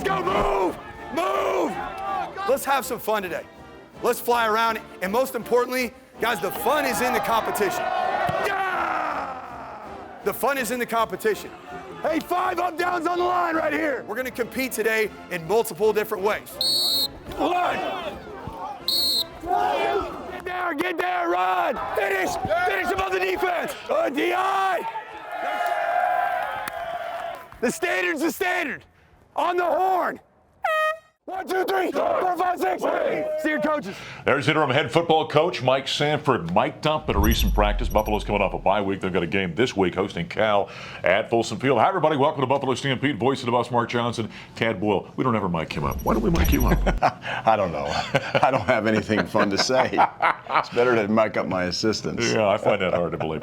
go, move! Move! Let's have some fun today. Let's fly around, and most importantly, guys, the fun is in the competition. Yeah! The fun is in the competition. Hey, 5 up downs on the line right here. We're gonna compete today in multiple different ways. 1. Get there, run! Finish above the defense. DI! The standard's the standard. On the horn. 1, 2, 3, 4, 5, 6. See your coaches. There's interim head football coach Mike Sanford, mic'd up at a recent practice. Buffalo's coming off a bye week. They've got a game this week hosting Cal at Folsom Field. Hi, everybody. Welcome to Buffalo Stampede. Voice of the Buffs, Mark Johnson, Tad Boyle. We don't ever mic him up. Why don't we mic you up? I don't know. I don't have anything fun to say. It's better to mic up my assistants. Yeah, I find that hard to believe.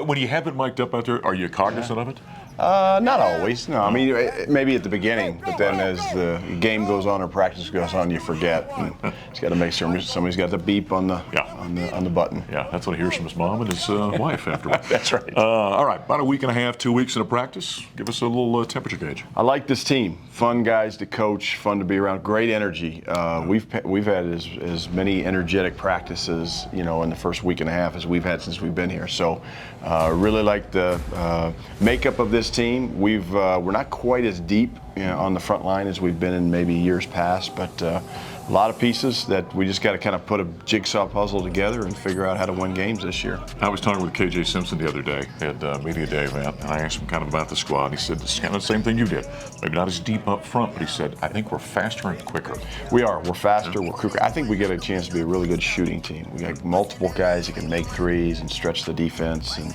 When you have it mic'd up out there, are you cognizant of it? Not always. No, I mean, maybe at the beginning, but then as the game goes on or practice goes on, you forget. And just got to make sure somebody's got the beep on the on the button. Yeah, that's what he hears from his mom and his wife afterward. That's right. All right, about a week and a half, 2 weeks into practice. Give us a little temperature gauge. I like this team. Fun guys to coach, fun to be around, great energy. We've had as many energetic practices, in the first week and a half as we've had since we've been here. So, really like the makeup of this team. We're not quite as deep on the front line as we've been in maybe years past, but a lot of pieces that we just got to kind of put a jigsaw puzzle together and figure out how to win games this year. I was talking with KJ Simpson the other day at Media Day event, and I asked him kind of about the squad, and he said it's kind of the same thing you did. Maybe not as deep up front, but he said, I think we're faster and quicker. We are. We're faster, we're quicker. I think we get a chance to be a really good shooting team. We got multiple guys that can make threes and stretch the defense, and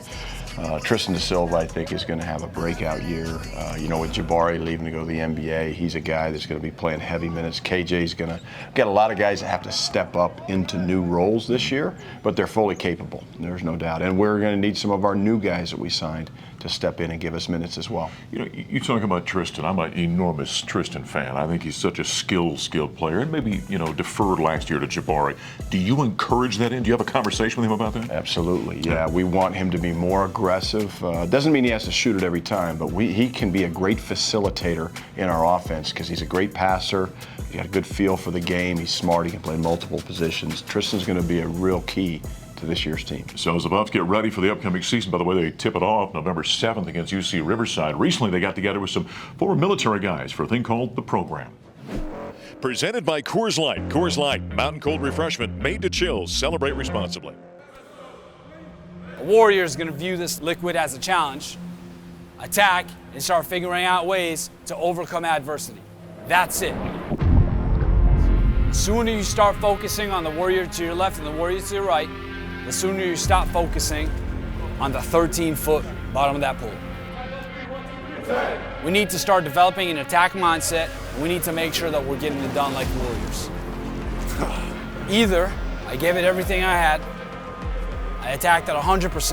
Tristan Da Silva, I think, is going to have a breakout year. With Jabari leaving to go to the NBA, he's a guy that's going to be playing heavy minutes. KJ's going to get a lot of guys that have to step up into new roles this year, but they're fully capable. There's no doubt. And we're going to need some of our new guys that we signed to step in and give us minutes as well. You talk about Tristan. I'm an enormous Tristan fan. I think he's such a skilled player, and maybe, deferred last year to Jabari. Do you encourage that in? Do you have a conversation with him about that? Absolutely, yeah. We want him to be more aggressive. Doesn't mean he has to shoot it every time, but he can be a great facilitator in our offense because he's a great passer. He's got a good feel for the game. He's smart. He can play multiple positions. Tristan's going to be a real key to this year's team. So as the Buffs get ready for the upcoming season, by the way, they tip it off November 7th against UC Riverside. Recently, they got together with some former military guys for a thing called The Program. Presented by Coors Light. Coors Light, mountain cold refreshment made to chill. Celebrate responsibly. A Warrior is going to view this liquid as a challenge, attack, and start figuring out ways to overcome adversity. That's it. The sooner you start focusing on the Warrior to your left and the Warrior to your right, the sooner you stop focusing on the 13-foot bottom of that pool. We need to start developing an attack mindset, and we need to make sure that we're getting it done like the Warriors. Either I gave it everything I had, I attacked at 100%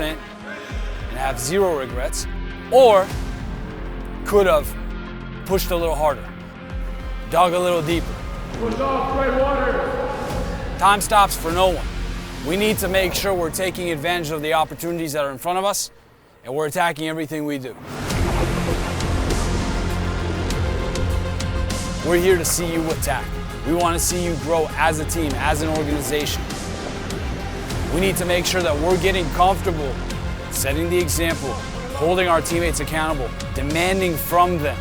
and have zero regrets, or could have pushed a little harder, dug a little deeper. Push off, great water. Time stops for no one. We need to make sure we're taking advantage of the opportunities that are in front of us, and we're attacking everything we do. We're here to see you attack. We want to see you grow as a team, as an organization. We need to make sure that we're getting comfortable, setting the example, holding our teammates accountable, demanding from them,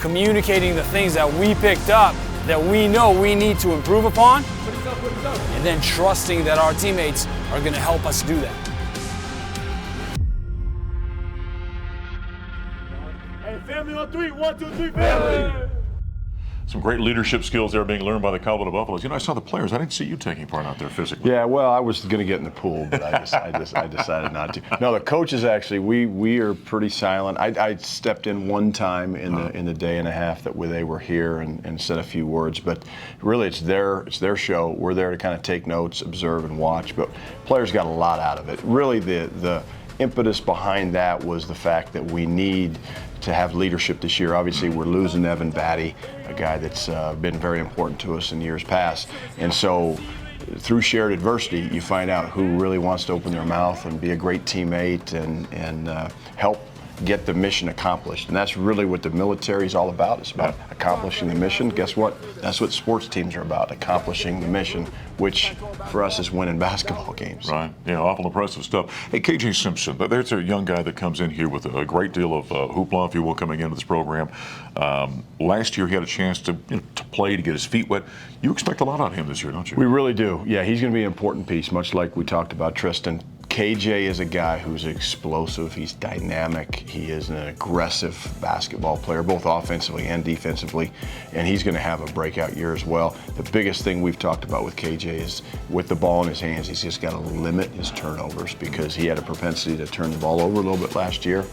communicating the things that we picked up that we know we need to improve upon, and then trusting that our teammates are going to help us do that. Hey, family on 3. 1, 2, 3, family. Some great leadership skills there being learned by the Colorado Buffaloes. I saw the players. I didn't see you taking part out there physically. Yeah, well, I was going to get in the pool, but I decided not to. No, the coaches actually, we are pretty silent. I stepped in one time in the day and a half that they were here and said a few words, but really it's their show. We're there to kind of take notes, observe, and watch. But players got a lot out of it. Really, the impetus behind that was the fact that we need to have leadership this year. Obviously, we're losing Evan Batty, a guy that's been very important to us in years past. And so through shared adversity, you find out who really wants to open their mouth and be a great teammate and help get the mission accomplished. And that's really what the military is all about. It's about accomplishing the mission. Guess what? That's what sports teams are about, accomplishing the mission, which for us is winning basketball games. Right. Yeah, awful impressive stuff. Hey, KJ Simpson, there's a young guy that comes in here with a great deal of hoopla, if you will, coming into this program. Last year he had a chance to play, to get his feet wet. You expect a lot out of him this year, don't you? We really do. Yeah, he's going to be an important piece, much like we talked about Tristan. KJ is a guy who's explosive, he's dynamic, he is an aggressive basketball player, both offensively and defensively, and he's going to have a breakout year as well. The biggest thing we've talked about with KJ is with the ball in his hands, he's just got to limit his turnovers because he had a propensity to turn the ball over a little bit last year.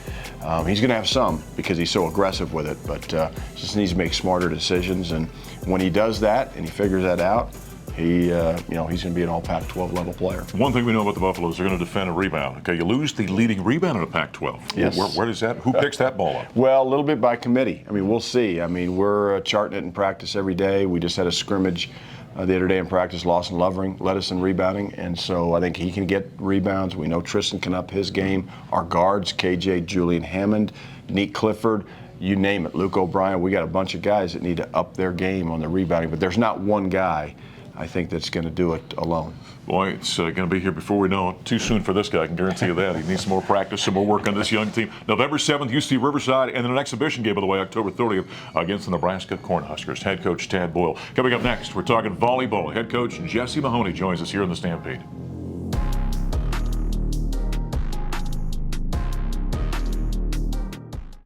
He's going to have some because he's so aggressive with it, but just needs to make smarter decisions, and when he does that and he figures that out, he's going to be an all Pac-12 level player. One thing we know about the Buffaloes, they're going to defend a rebound. Okay, you lose the leading rebounder of Pac-12. Yes. Where does that? Who picks that ball up? Well, a little bit by committee. I mean, we'll see. I mean, we're charting it in practice every day. We just had a scrimmage the other day in practice. Lawson Lovering led us in rebounding, and so I think he can get rebounds. We know Tristan can up his game. Our guards, KJ, Julian Hammond, Neek Clifford, you name it, Luke O'Brien. We got a bunch of guys that need to up their game on the rebounding, but there's not one guy I think that's going to do it alone. Boy, it's going to be here before we know it. Too soon for this guy, I can guarantee you that. He needs some more practice, some more work on this young team. November 7th, UC Riverside, and then an exhibition game, by the way, October 30th, against the Nebraska Cornhuskers. Head coach Tad Boyle. Coming up next, we're talking volleyball. Head coach Jesse Mahoney joins us here in the Stampede.